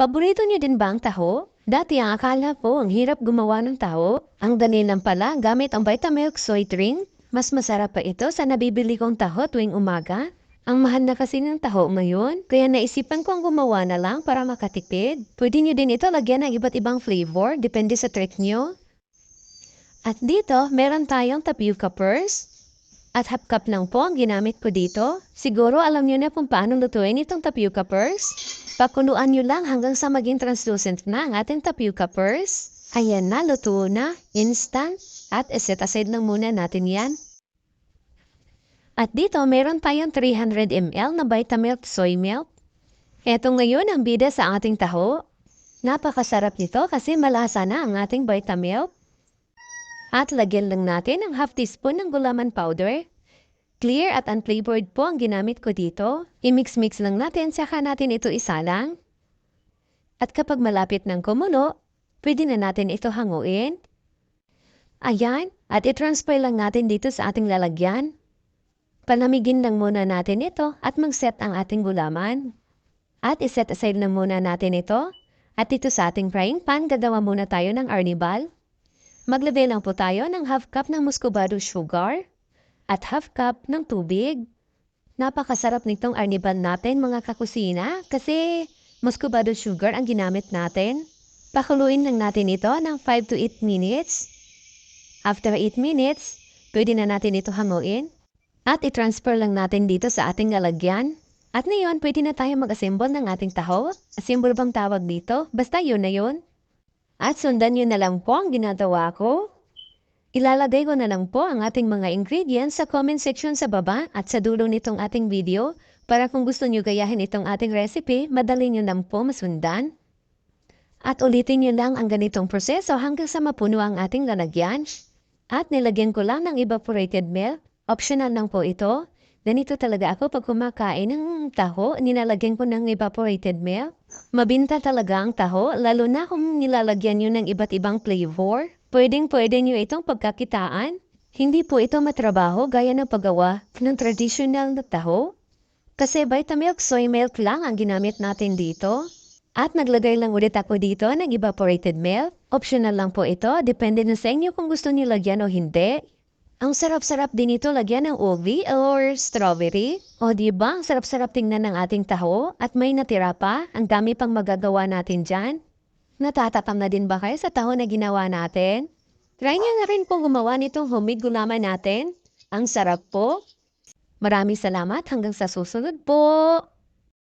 Paborito niyo din ba ang taho? Dati ang akala ko ang hirap gumawa ng taho. Ang dali lang pala gamit ang Vitamilk soy drink. Mas masarap pa ito sa nabibili kong taho tuwing umaga. Ang mahal na kasi ng taho ngayon, kaya naisipan kong gumawa na lang para makatipid. Pwede niyo din ito lagyan ng iba't ibang flavor, depende sa trick niyo. At dito, meron tayong tapioca pearls. At half cup lang po ang ginamit ko dito. Siguro alam niyo na kung paano lutuin itong tapioca pearls. Pakuluan niyo lang hanggang sa maging translucent na ang ating tapioca pearls. Ayan na, luto na. Instant. At iset aside lang muna natin yan. At dito, meron tayong 300 ml na Vitamilk soy milk. Ito ngayon ang bida sa ating taho. Napakasarap nito kasi malasa na ang ating Vitamilk. At lagyan lang natin ang half teaspoon ng gulaman powder. Clear at unflavored po ang ginamit ko dito. I-mix-mix lang natin saka natin ito isalang. At kapag malapit ng kumulo, pwede na natin ito hanguin. Ayan, at i-transfer lang natin dito sa ating lalagyan. Palamigin lang muna natin ito at mag-set ang ating gulaman. At iset aside lang muna natin ito. At dito sa ating frying pan, gagawa muna tayo ng arnibal. Maglagay lang po tayo ng half cup ng muscovado sugar at half cup ng tubig. Napakasarap nitong arnibal natin mga kakusina kasi muscovado sugar ang ginamit natin. Pakuluin lang natin ito ng 5 to 8 minutes. After 8 minutes, pwede na natin ito hanguin. At i-transfer lang natin dito sa ating lalagyan. At ngayon, pwede na tayo mag-assemble ng ating taho. Assemble bang tawag dito? Basta yun na yun. At sundan nyo na lang po ang ginagawa ko. Ilalagay ko na lang po ang ating mga ingredients sa comment section sa baba at sa dulo nitong ating video para kung gusto nyo gayahin itong ating recipe, madali nyo lang po masundan. At ulitin nyo lang ang ganitong proseso hanggang sa mapuno ang ating lalagyan. At nilagyan ko lang ng evaporated milk. Optional lang po ito. Ganito talaga ako pag kumakain ng taho, nilalagyan ko ng evaporated milk. Mabinta talaga ang taho, lalo na kung nilalagyan nyo ng iba't ibang flavor. Pwedeng-pwede nyo itong pagkakitaan. Hindi po ito matrabaho gaya ng paggawa ng traditional na taho. Kasi Vitamilk soy milk lang ang ginamit natin dito. At naglagay lang ulit ako dito ng evaporated milk. Optional lang po ito, depende na sa inyo kung gusto nyo lagyan o hindi. Ang sarap-sarap din ito lagyan ng ubi or strawberry. O diba, ang sarap-sarap tingnan ng ating taho at may natira pa. Ang dami pang magagawa natin dyan. Natatatam na din ba kayo sa taho na ginawa natin? Try nyo na rin po gumawa nitong homemade gulaman natin. Ang sarap po. Maraming salamat hanggang sa susunod po.